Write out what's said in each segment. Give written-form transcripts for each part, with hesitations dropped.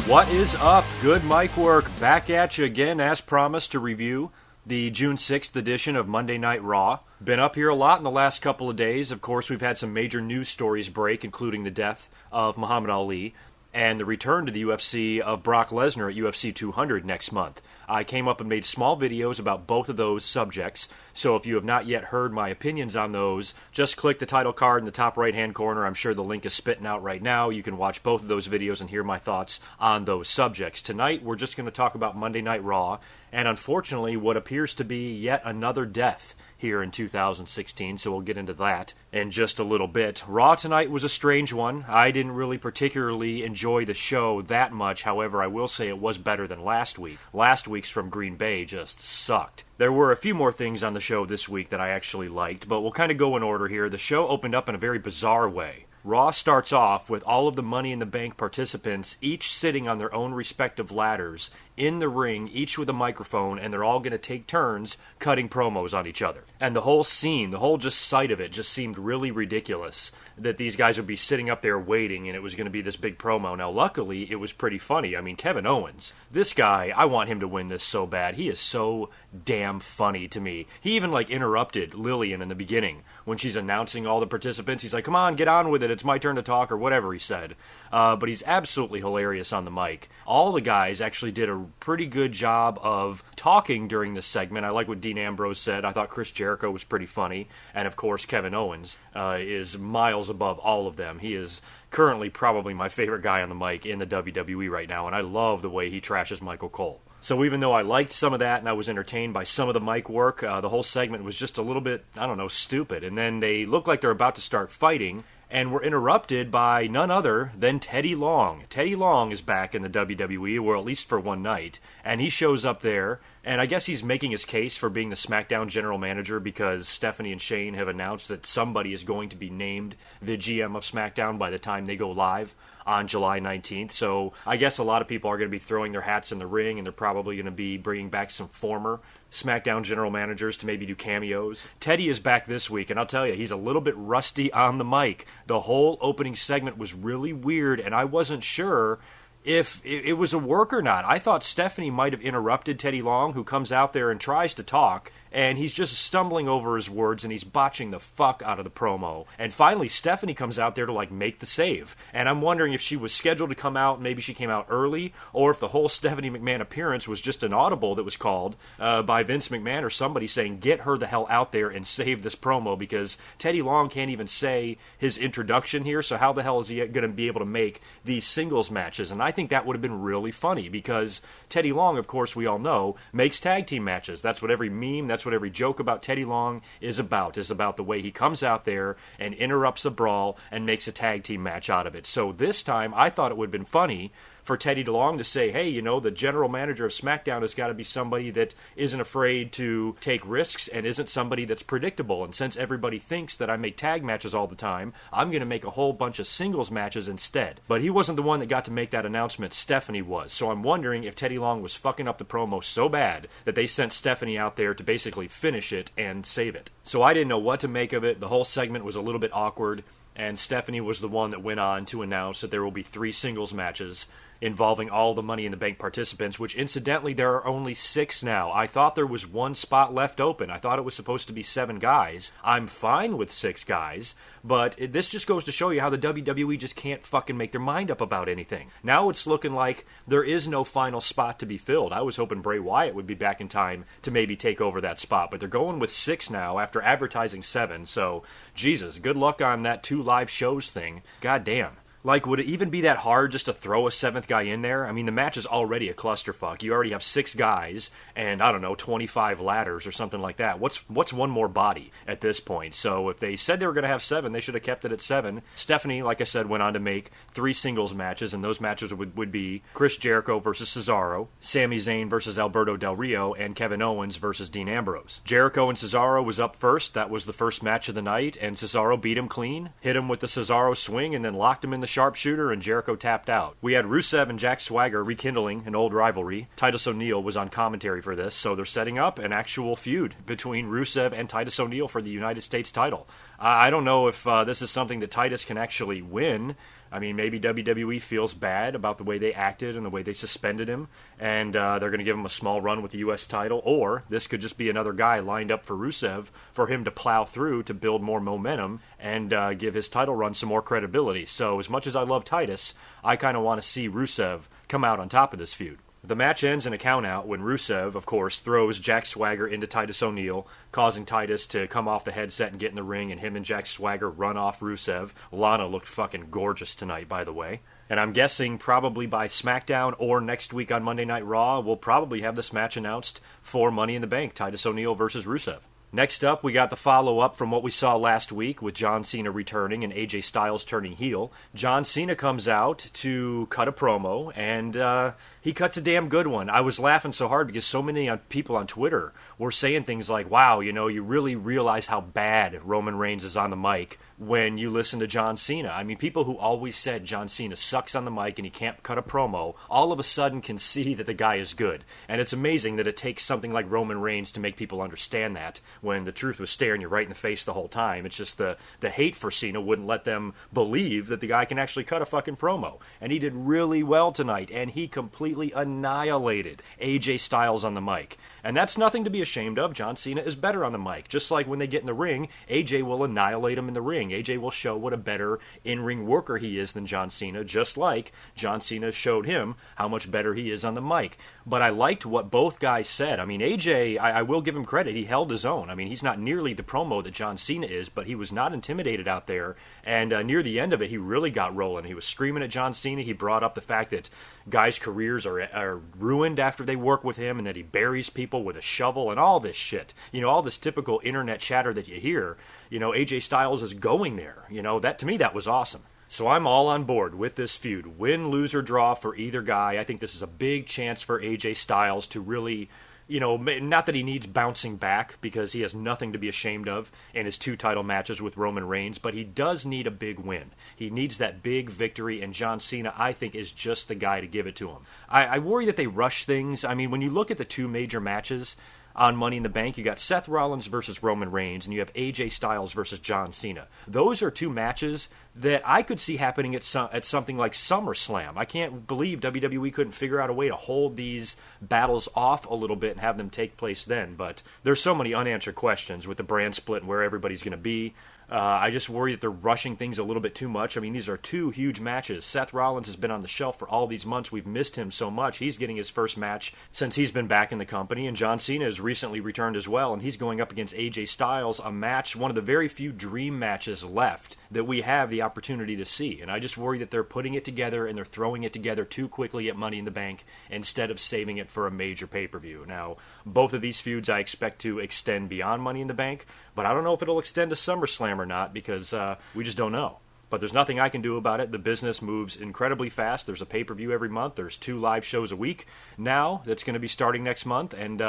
What is up? GoodMicWork back at you again as promised to review the June 6th edition of Monday Night Raw. Been up here a lot in the last couple of days. Of course, we've had some major news stories break, including the death of Muhammad Ali and the return to the UFC of Brock Lesnar at UFC 200 next month. I came up and made small videos about both of those subjects, so if you have not yet heard my opinions on those, just click the title card in the top right-hand corner. I'm sure the link is spitting out right now. You can watch both of those videos and hear my thoughts on those subjects. Tonight, we're just going to talk about Monday Night Raw, and unfortunately, what appears to be yet another death here in 2016, so we'll get into that in just a little bit. Raw tonight was a strange one. I didn't really particularly enjoy the show that much. However, I will say it was better than last week. Last week's from Green Bay just sucked. There were a few more things on the show this week that I actually liked, but we'll kind of go in order here. The show opened up in a very bizarre way. Raw starts off with all of the Money in the Bank participants each sitting on their own respective ladders in the ring, each with a microphone, and they're all going to take turns cutting promos on each other. And the whole scene, the whole just sight of it just seemed really ridiculous that these guys would be sitting up there waiting and it was going to be this big promo. Now, luckily, it was pretty funny. I mean, Kevin Owens, this guy, I want him to win this so bad. He is so damn funny to me. He even, interrupted Lillian in the beginning when she's announcing all the participants. He's like, come on, get on with it. It's my turn to talk, or whatever he said. But he's absolutely hilarious on the mic. All the guys actually did a pretty good job of talking during this segment. I like what Dean Ambrose said. I thought Chris Jericho was pretty funny. And, of course, Kevin Owens is miles above all of them. He is currently probably my favorite guy on the mic in the WWE right now, and I love the way he trashes Michael Cole. So even though I liked some of that and I was entertained by some of the mic work, the whole segment was just a little bit, stupid. And then they look like they're about to start fighting, and we're interrupted by none other than Teddy Long. Teddy Long is back in the WWE, or at least for one night, and he shows up there, and I guess he's making his case for being the SmackDown general manager because Stephanie and Shane have announced that somebody is going to be named the GM of SmackDown by the time they go live on July 19th. So I guess a lot of people are going to be throwing their hats in the ring, and they're probably going to be bringing back some former SmackDown general managers to maybe do cameos. Teddy is back this week, and I'll tell you, he's a little bit rusty on the mic. The whole opening segment was really weird, and I wasn't sure if it was a work or not. I thought Stephanie might have interrupted Teddy Long, who comes out there and tries to talk, and he's just stumbling over his words, and he's botching the fuck out of the promo. And finally, Stephanie comes out there to, make the save. And I'm wondering if she was scheduled to come out, maybe she came out early, or if the whole Stephanie McMahon appearance was just an audible that was called by Vince McMahon or somebody saying, get her the hell out there and save this promo, because Teddy Long can't even say his introduction here, so how the hell is he going to be able to make these singles matches? And I think that would have been really funny, because Teddy Long, of course, we all know, makes tag team matches. That's what every meme, that's what every joke about Teddy Long is about the way he comes out there and interrupts a brawl and makes a tag team match out of it. So this time, I thought it would have been funny for Teddy Long to say, hey, the general manager of SmackDown has got to be somebody that isn't afraid to take risks and isn't somebody that's predictable. And since everybody thinks that I make tag matches all the time, I'm going to make a whole bunch of singles matches instead. But he wasn't the one that got to make that announcement. Stephanie was. So I'm wondering if Teddy Long was fucking up the promo so bad that they sent Stephanie out there to basically finish it and save it. So I didn't know what to make of it. The whole segment was a little bit awkward, and Stephanie was the one that went on to announce that there will be 3 singles matches involving all the Money in the Bank participants, which incidentally there are only 6 now. I thought there was 1 spot left open. I thought it was supposed to be 7 guys. I'm fine with 6 guys, but this just goes to show you how the WWE just can't fucking make their mind up about anything. Now it's looking like there is no final spot to be filled. I was hoping Bray Wyatt would be back in time to maybe take over that spot, but they're going with 6 now after advertising 7, so Jesus, good luck on that 2 live shows thing. God damn. Would it even be that hard just to throw a 7th guy in there? I mean, the match is already a clusterfuck. You already have 6 guys and, 25 ladders or something like that. What's one more body at this point? So if they said they were going to have 7, they should have kept it at 7. Stephanie, like I said, went on to make 3 singles matches, and those matches would be Chris Jericho versus Cesaro, Sami Zayn versus Alberto Del Rio, and Kevin Owens versus Dean Ambrose. Jericho and Cesaro was up first. That was the first match of the night, and Cesaro beat him clean, hit him with the Cesaro swing, and then locked him in the sharpshooter, and Jericho tapped out. We had Rusev and Jack Swagger rekindling an old rivalry. Titus O'Neil was on commentary for this, so they're setting up an actual feud between Rusev and Titus O'Neil for the United States title. I don't know if this is something that Titus can actually win, I mean, maybe WWE feels bad about the way they acted and the way they suspended him, and they're going to give him a small run with the U.S. title, or this could just be another guy lined up for Rusev for him to plow through to build more momentum and give his title run some more credibility. So as much as I love Titus, I kind of want to see Rusev come out on top of this feud. The match ends in a countout when Rusev, of course, throws Jack Swagger into Titus O'Neil, causing Titus to come off the headset and get in the ring, and him and Jack Swagger run off Rusev. Lana looked fucking gorgeous tonight, by the way. And I'm guessing probably by SmackDown or next week on Monday Night Raw, we'll probably have this match announced for Money in the Bank, Titus O'Neil versus Rusev. Next up, we got the follow-up from what we saw last week with John Cena returning and AJ Styles turning heel. John Cena comes out to cut a promo, and he cuts a damn good one. I was laughing so hard because so many people on Twitter were saying things like, wow, you know, you really realize how bad Roman Reigns is on the mic when you listen to John Cena. I mean, people who always said John Cena sucks on the mic and he can't cut a promo, all of a sudden can see that the guy is good. And it's amazing that it takes something like Roman Reigns to make people understand that, when the truth was staring you right in the face the whole time. It's just the hate for Cena wouldn't let them believe that the guy can actually cut a fucking promo. And he did really well tonight, and he completely annihilated AJ Styles on the mic. And that's nothing to be ashamed of. John Cena is better on the mic. Just like when they get in the ring, AJ will annihilate him in the ring. AJ will show what a better in-ring worker he is than John Cena, just like John Cena showed him how much better he is on the mic. But I liked what both guys said. I mean, AJ, I will give him credit. He held his own. I mean, he's not nearly the promo that John Cena is, but he was not intimidated out there. And near the end of it, he really got rolling. He was screaming at John Cena. He brought up the fact that guys' careers are ruined after they work with him, and that he buries people with a shovel and all this shit. You know, all this typical internet chatter that you hear. You know, AJ Styles is going there. You know, that to me, that was awesome. So I'm all on board with this feud. Win, lose, or draw for either guy. I think this is a big chance for AJ Styles to really, you know, not that he needs bouncing back, because he has nothing to be ashamed of in his 2 title matches with Roman Reigns, but he does need a big win. He needs that big victory, and John Cena, I think, is just the guy to give it to him. I worry that they rush things. I mean, when you look at the 2 major matches on Money in the Bank, you got Seth Rollins versus Roman Reigns, and you have AJ Styles versus John Cena. Those are 2 matches that I could see happening at something like SummerSlam. I can't believe WWE couldn't figure out a way to hold these battles off a little bit and have them take place then. But there's so many unanswered questions with the brand split and where everybody's going to be. I just worry that they're rushing things a little bit too much. I mean, these are 2 huge matches. Seth Rollins has been on the shelf for all these months. We've missed him so much. He's getting his first match since he's been back in the company, and John Cena has recently returned as well, and he's going up against AJ Styles, a match, one of the very few dream matches left that we have the opportunity to see. And I just worry that they're putting it together and they're throwing it together too quickly at Money in the Bank instead of saving it for a major pay-per-view. Now, both of these feuds I expect to extend beyond Money in the Bank, but I don't know if it'll extend to SummerSlam or not, because we just don't know. But there's nothing I can do about it. The business moves incredibly fast. There's a pay-per-view every month. There's 2 live shows a week now that's going to be starting next month. And,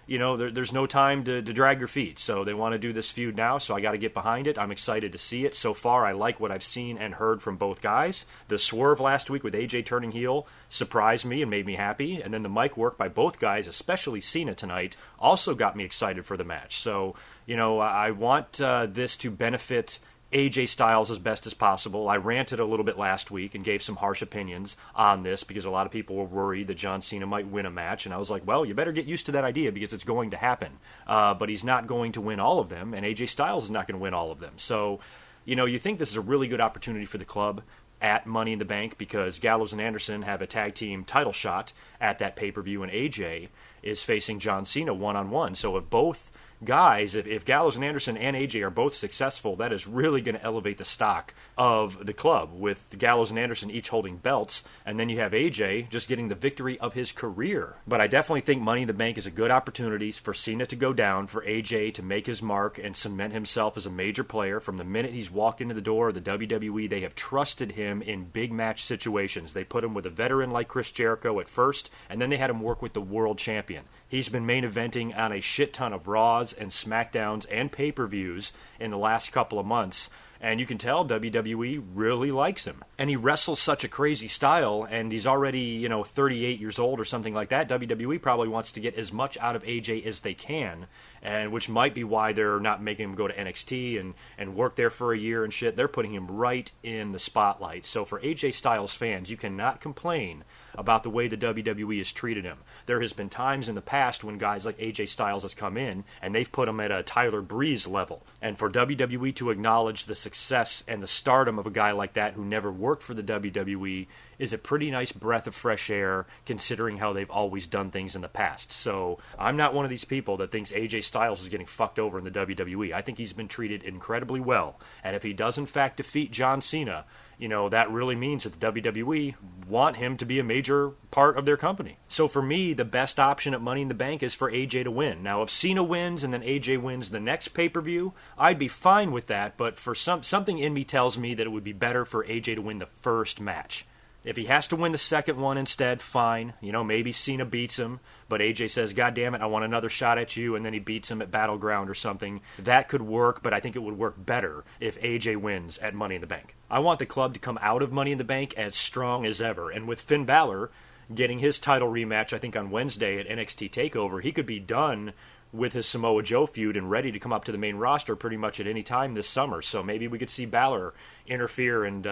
you know, there's no time to drag your feet. So they want to do this feud now, so I got to get behind it. I'm excited to see it. So far, I like what I've seen and heard from both guys. The swerve last week with AJ turning heel surprised me and made me happy. And then the mic work by both guys, especially Cena tonight, also got me excited for the match. So, you know, I want this to benefit AJ Styles as best as possible. I ranted a little bit last week and gave some harsh opinions on this because a lot of people were worried that John Cena might win a match, and I was like, well, you better get used to that idea because it's going to happen. But he's not going to win all of them, and AJ Styles is not going to win all of them. So, you know, you think this is a really good opportunity for the club at Money in the Bank because Gallows and Anderson have a tag team title shot at that pay-per-view, and AJ is facing John Cena one-on-one. So if both guys, if Gallows and Anderson and AJ are both successful, that is really going to elevate the stock of the club, with Gallows and Anderson each holding belts, and then you have AJ just getting the victory of his career. But I definitely think Money in the Bank is a good opportunity for Cena to go down, for AJ to make his mark and cement himself as a major player. From the minute he's walked into the door of the WWE, they have trusted him in big match situations. They put him with a veteran like Chris Jericho at first, and then they had him work with the world champion. He's been main eventing on a shit ton of Raws and SmackDowns and pay-per-views in the last couple of months. And you can tell WWE really likes him. And he wrestles such a crazy style, and he's already, 38 years old or something like that. WWE probably wants to get as much out of AJ as they can, and which might be why they're not making him go to NXT and work there for a year and shit. They're putting him right in the spotlight. So for AJ Styles fans, you cannot complain about the way the WWE has treated him. There has been times in the past when guys like AJ Styles has come in and they've put him at a Tyler Breeze level. And for WWE to acknowledge the success and the stardom of a guy like that who never worked for the WWE is a pretty nice breath of fresh air considering how they've always done things in the past. So I'm not one of these people that thinks AJ Styles is getting fucked over in the WWE. I think he's been treated incredibly well. And if he does in fact defeat John Cena, that really means that the WWE want him to be a major part of their company. So for me, the best option at Money in the Bank is for AJ to win. Now, if Cena wins and then AJ wins the next pay-per-view, I'd be fine with that, but for something in me tells me that it would be better for AJ to win the first match. If he has to win the second one instead, fine. Maybe Cena beats him, but AJ says, God damn it, I want another shot at you, and then he beats him at Battleground or something. That could work, but I think it would work better if AJ wins at Money in the Bank. I want the club to come out of Money in the Bank as strong as ever, and with Finn Balor getting his title rematch, I think on Wednesday at NXT TakeOver, he could be done with his Samoa Joe feud and ready to come up to the main roster pretty much at any time this summer. So maybe we could see Balor interfere and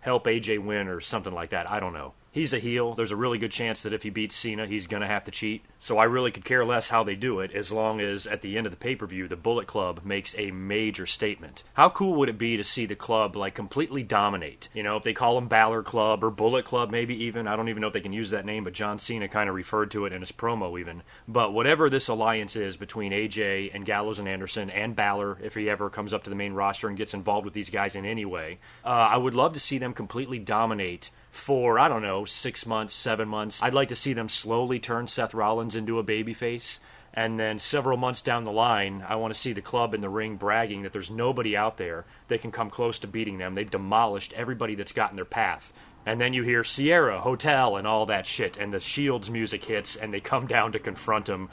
help AJ win or something like that. I don't know. He's a heel. There's a really good chance that if he beats Cena, he's going to have to cheat. So I really could care less how they do it as long as at the end of the pay-per-view, the Bullet Club makes a major statement. How cool would it be to see the club completely dominate? If they call them Balor Club or Bullet Club maybe even. I don't even know if they can use that name, but John Cena kind of referred to it in his promo even. But whatever this alliance is between AJ and Gallows and Anderson and Balor, if he ever comes up to the main roster and gets involved with these guys in any way, I would love to see them completely dominate for, 6 months, 7 months. I'd like to see them slowly turn Seth Rollins into a babyface. And then several months down the line, I want to see the club in the ring bragging that there's nobody out there that can come close to beating them. They've demolished everybody that's got in their path. And then you hear Sierra, Hotel, and all that shit, and the Shields music hits, and they come down to confront him.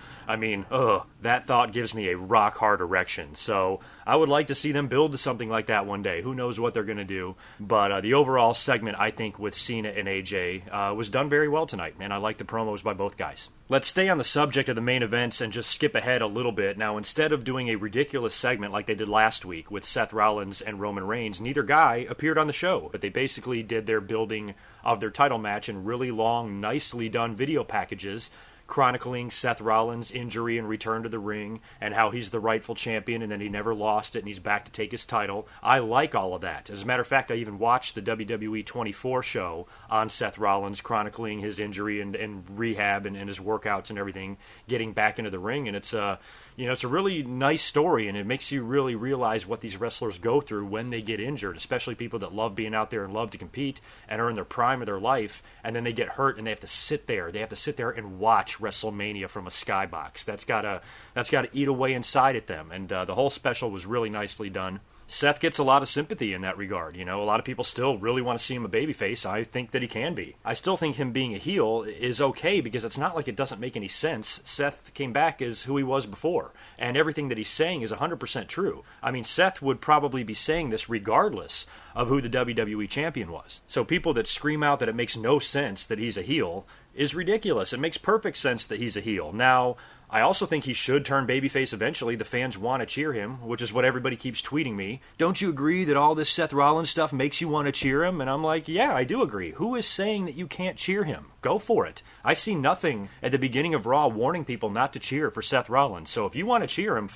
That thought gives me a rock-hard erection. So I would like to see them build to something like that one day. Who knows what they're going to do. But the overall segment, I think, with Cena and AJ was done very well tonight, and I like the promos by both guys. Let's stay on the subject of the main events and just skip ahead a little bit. Now, instead of doing a ridiculous segment like they did last week with Seth Rollins and Roman Reigns, neither guy appeared on the show, but they basically did their building of their title match in really long, nicely done video packages chronicling Seth Rollins' injury and return to the ring and how he's the rightful champion and then he never lost it and he's back to take his title. I like all of that. As a matter of fact, I even watched the WWE 24 show on Seth Rollins chronicling his injury and rehab and his workouts and everything, getting back into the ring. And it's a really nice story, and it makes you really realize what these wrestlers go through when they get injured, especially people that love being out there and love to compete and are in their prime of their life, and then they get hurt and they have to sit there. They have to sit there and watch WrestleMania from a skybox. That's gotta eat away inside at them, and the whole special was really nicely done. Seth gets a lot of sympathy in that regard. A lot of people still really want to see him a babyface. I think that he can be. I still think him being a heel is okay because it's not like it doesn't make any sense. Seth came back as who he was before, and everything that he's saying is 100% true. Seth would probably be saying this regardless of who the WWE champion was. So people that scream out that it makes no sense that he's a heel is ridiculous. It makes perfect sense that he's a heel. Now, I also think he should turn babyface eventually. The fans want to cheer him, which is what everybody keeps tweeting me. Don't you agree that all this Seth Rollins stuff makes you want to cheer him? And I'm like, yeah, I do agree. Who is saying that you can't cheer him? Go for it. I see nothing at the beginning of Raw warning people not to cheer for Seth Rollins. So if you want to cheer him,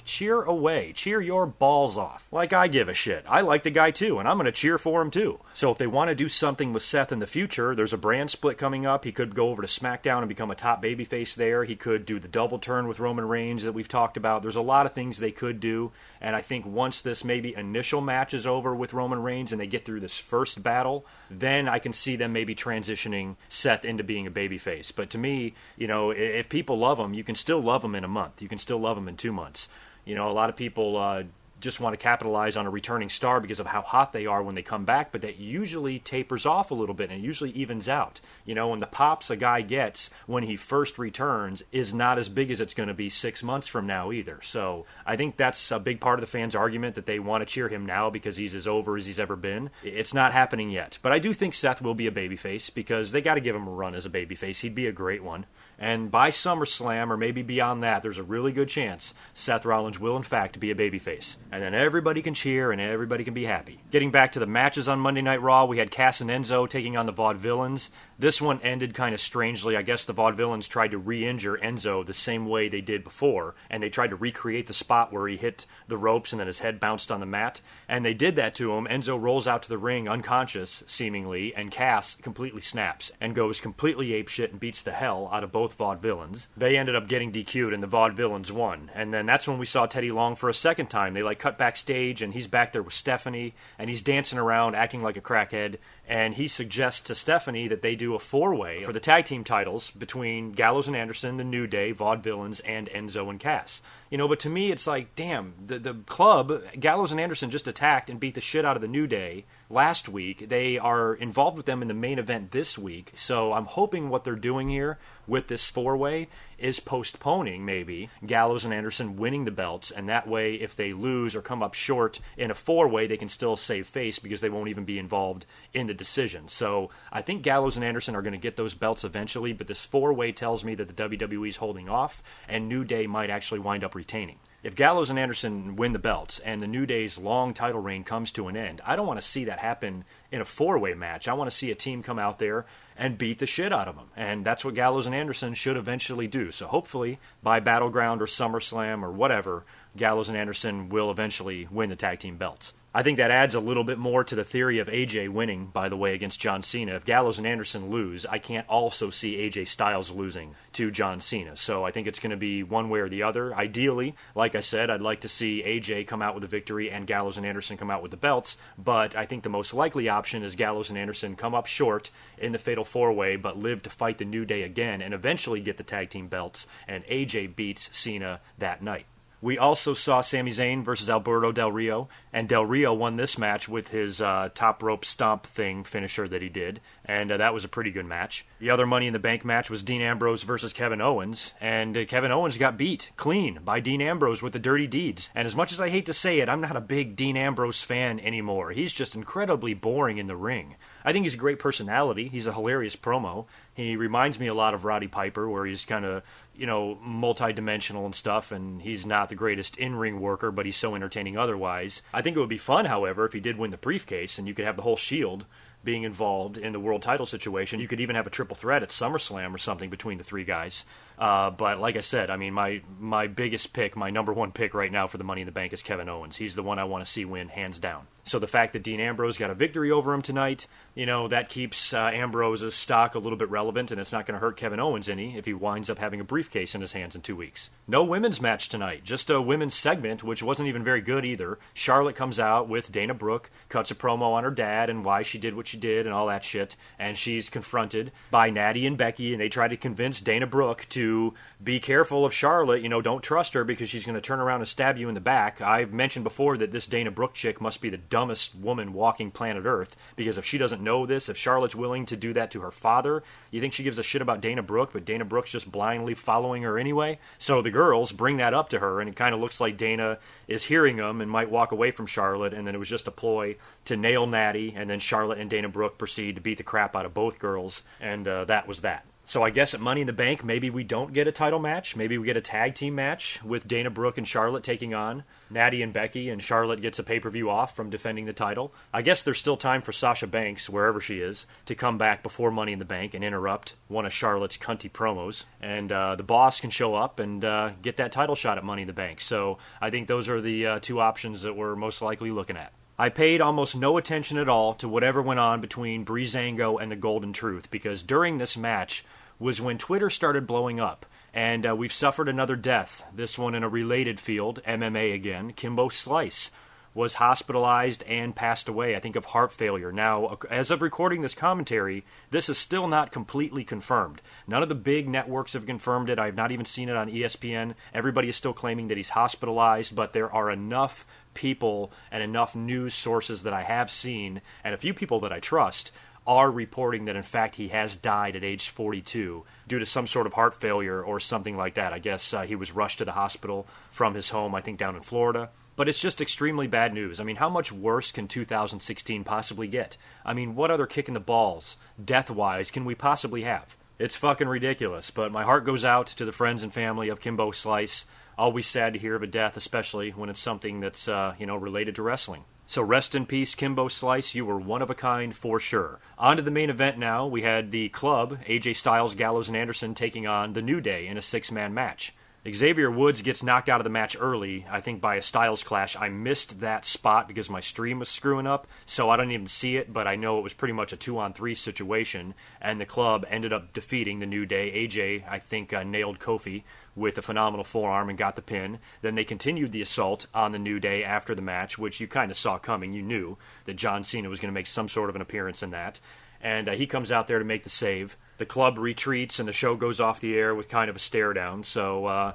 cheer away. Cheer your balls off. Like I give a shit. I like the guy too, and I'm going to cheer for him too. So if they want to do something with Seth in the future, there's a brand split coming up. He could go over to SmackDown and become a top babyface there. He could do the double turn with Roman Reigns that we've talked about. There's a lot of things they could do, and I think once this maybe initial match is over with Roman Reigns and they get through this first battle, then I can see them maybe transitioning Seth into being a babyface. But to me, if people love him, you can still love him in a month. You can still love him in 2 months. A lot of people just want to capitalize on a returning star because of how hot they are when they come back, but that usually tapers off a little bit and usually evens out. And the pops a guy gets when he first returns is not as big as it's going to be 6 months from now either. So I think that's a big part of the fans' argument, that they want to cheer him now because he's as over as he's ever been. It's not happening yet. But I do think Seth will be a babyface because they got to give him a run as a babyface. He'd be a great one. And by SummerSlam, or maybe beyond that, there's a really good chance Seth Rollins will, in fact, be a babyface. And then everybody can cheer and everybody can be happy. Getting back to the matches on Monday Night Raw, we had Cass and Enzo taking on the Vaudevillains. This one ended kind of strangely. I guess the Vaudevillains tried to re-injure Enzo the same way they did before, and they tried to recreate the spot where he hit the ropes and then his head bounced on the mat. And they did that to him. Enzo rolls out to the ring unconscious, seemingly, and Cass completely snaps and goes completely apeshit and beats the hell out of both Vaudevillains. They ended up getting DQ'd and the Vaudevillains won. And then that's when we saw Teddy Long for a second time. They cut backstage and he's back there with Stephanie and he's dancing around acting like a crackhead, and he suggests to Stephanie that they do a four-way for the tag team titles between Gallows and Anderson, the New Day, Vaudevillains, and Enzo and Cass. But to me, it's like, damn, the club, Gallows and Anderson just attacked and beat the shit out of the New Day last week. They are involved with them in the main event this week. So I'm hoping what they're doing here with this four-way is postponing, maybe, Gallows and Anderson winning the belts. And that way, if they lose or come up short in a four-way, they can still save face because they won't even be involved in the decision. So I think Gallows and Anderson are going to get those belts eventually, but this four-way tells me that the WWE is holding off, and New Day might actually wind up retaining. If Gallows and Anderson win the belts and the New Day's long title reign comes to an end, I don't want to see that happen in a four-way match. I want to see a team come out there and beat the shit out of them. And that's what Gallows and Anderson should eventually do. So hopefully, by Battleground or SummerSlam or whatever, Gallows and Anderson will eventually win the tag team belts. I think that adds a little bit more to the theory of AJ winning, by the way, against John Cena. If Gallows and Anderson lose, I can't also see AJ Styles losing to John Cena. So I think it's going to be one way or the other. Ideally, like I said, I'd like to see AJ come out with a victory and Gallows and Anderson come out with the belts. But I think the most likely option is Gallows and Anderson come up short in the Fatal 4-Way, but live to fight the New Day again and eventually get the tag team belts, and AJ beats Cena that night. We also saw Sami Zayn versus Alberto Del Rio, and Del Rio won this match with his top rope stomp thing finisher that he did, and that was a pretty good match. The other Money in the Bank match was Dean Ambrose versus Kevin Owens, and Kevin Owens got beat clean by Dean Ambrose with the dirty deeds. And as much as I hate to say it, I'm not a big Dean Ambrose fan anymore. He's just incredibly boring in the ring. I think he's a great personality. He's a hilarious promo. He reminds me a lot of Roddy Piper, where he's kind of, multi-dimensional and stuff, and he's not the greatest in-ring worker, but he's so entertaining otherwise. I think it would be fun, however, if he did win the briefcase, and you could have the whole Shield being involved in the world title situation. You could even have a triple threat at SummerSlam or something between the three guys. But like I said, I mean, my biggest pick, my number one pick right now for the Money in the Bank is Kevin Owens. He's the one I want to see win, hands down. So the fact that Dean Ambrose got a victory over him tonight, that keeps Ambrose's stock a little bit relevant, and it's not going to hurt Kevin Owens any if he winds up having a briefcase in his hands in 2 weeks. No women's match tonight, just a women's segment, which wasn't even very good either. Charlotte comes out with Dana Brooke, cuts a promo on her dad and why she did what she did and all that shit, and she's confronted by Natty and Becky, and they try to convince Dana Brooke to be careful of Charlotte, don't trust her because she's going to turn around and stab you in the back. I've mentioned before that this Dana Brooke chick must be the dumbest woman walking planet Earth, because if she doesn't know this, if Charlotte's willing to do that to her father, you think she gives a shit about Dana Brooke, but Dana Brooke's just blindly following her anyway? So the girls bring that up to her, and it kind of looks like Dana is hearing them and might walk away from Charlotte, and then it was just a ploy to nail Natty, and then Charlotte and Dana Brooke proceed to beat the crap out of both girls, and that was that. So I guess at Money in the Bank, maybe we don't get a title match. Maybe we get a tag team match with Dana Brooke and Charlotte taking on Natty and Becky, and Charlotte gets a pay-per-view off from defending the title. I guess there's still time for Sasha Banks, wherever she is, to come back before Money in the Bank and interrupt one of Charlotte's cunty promos. And the boss can show up and get that title shot at Money in the Bank. So I think those are the two options that we're most likely looking at. I paid almost no attention at all to whatever went on between Breezango and the Golden Truth, because during this match was when Twitter started blowing up, and we've suffered another death, this one in a related field, MMA again. Kimbo Slice was hospitalized and passed away, I think, of heart failure. Now, as of recording this commentary, this is still not completely confirmed. None of the big networks have confirmed it. I have not even seen it on ESPN. Everybody is still claiming that he's hospitalized, but there are enough people and enough news sources that I have seen, and a few people that I trust, are reporting that, in fact, he has died at age 42 due to some sort of heart failure or something like that. I guess he was rushed to the hospital from his home, I think, down in Florida. But it's just extremely bad news. I mean, how much worse can 2016 possibly get? I mean, what other kick in the balls, death-wise, can we possibly have? It's fucking ridiculous, but my heart goes out to the friends and family of Kimbo Slice. Always sad to hear of a death, especially when it's something that's, related to wrestling. So rest in peace, Kimbo Slice. You were one of a kind for sure. On to the main event now. We had the club, AJ Styles, Gallows, and Anderson taking on the New Day in a 6-man match. Xavier Woods gets knocked out of the match early, I think by a Styles Clash. I missed that spot because my stream was screwing up, so I didn't even see it, but I know it was pretty much a 2-on-3 situation, and the club ended up defeating the New Day. AJ, I think, nailed Kofi with a phenomenal forearm and got the pin. Then they continued the assault on the New Day after the match, which you kind of saw coming. You knew that John Cena was going to make some sort of an appearance in that. And he comes out there to make the save. The club retreats, and the show goes off the air with kind of a stare down. So,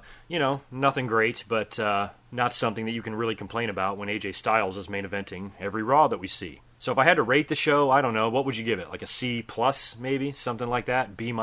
nothing great, but not something that you can really complain about when AJ Styles is main eventing every Raw that we see. So if I had to rate the show, I don't know, what would you give it? Like a C+, maybe? Something like that? B-?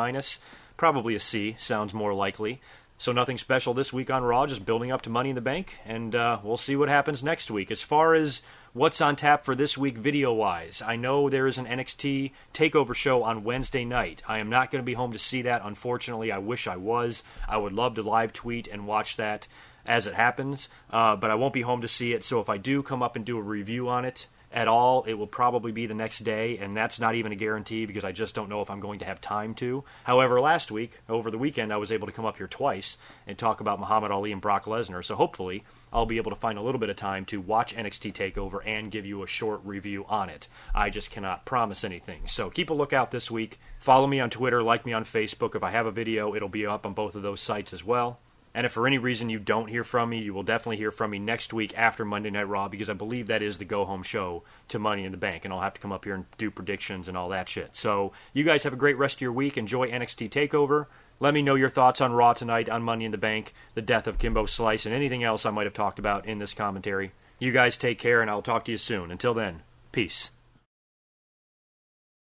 Probably a C, sounds more likely. So nothing special this week on Raw, just building up to Money in the Bank, and we'll see what happens next week. As far as what's on tap for this week video-wise, I know there is an NXT TakeOver show on Wednesday night. I am not going to be home to see that, unfortunately. I wish I was. I would love to live tweet and watch that as it happens, but I won't be home to see it, so if I do come up and do a review on it at all, it will probably be the next day, and that's not even a guarantee because I just don't know if I'm going to have time to. However, last week, over the weekend, I was able to come up here twice and talk about Muhammad Ali and Brock Lesnar, so hopefully I'll be able to find a little bit of time to watch NXT TakeOver and give you a short review on it. I just cannot promise anything, so keep a lookout this week. Follow me on Twitter, like me on Facebook. If I have a video, it'll be up on both of those sites as well. And if for any reason you don't hear from me, you will definitely hear from me next week after Monday Night Raw, because I believe that is the go-home show to Money in the Bank, and I'll have to come up here and do predictions and all that shit. So you guys have a great rest of your week. Enjoy NXT TakeOver. Let me know your thoughts on Raw tonight, on Money in the Bank, the death of Kimbo Slice, and anything else I might have talked about in this commentary. You guys take care, and I'll talk to you soon. Until then, peace.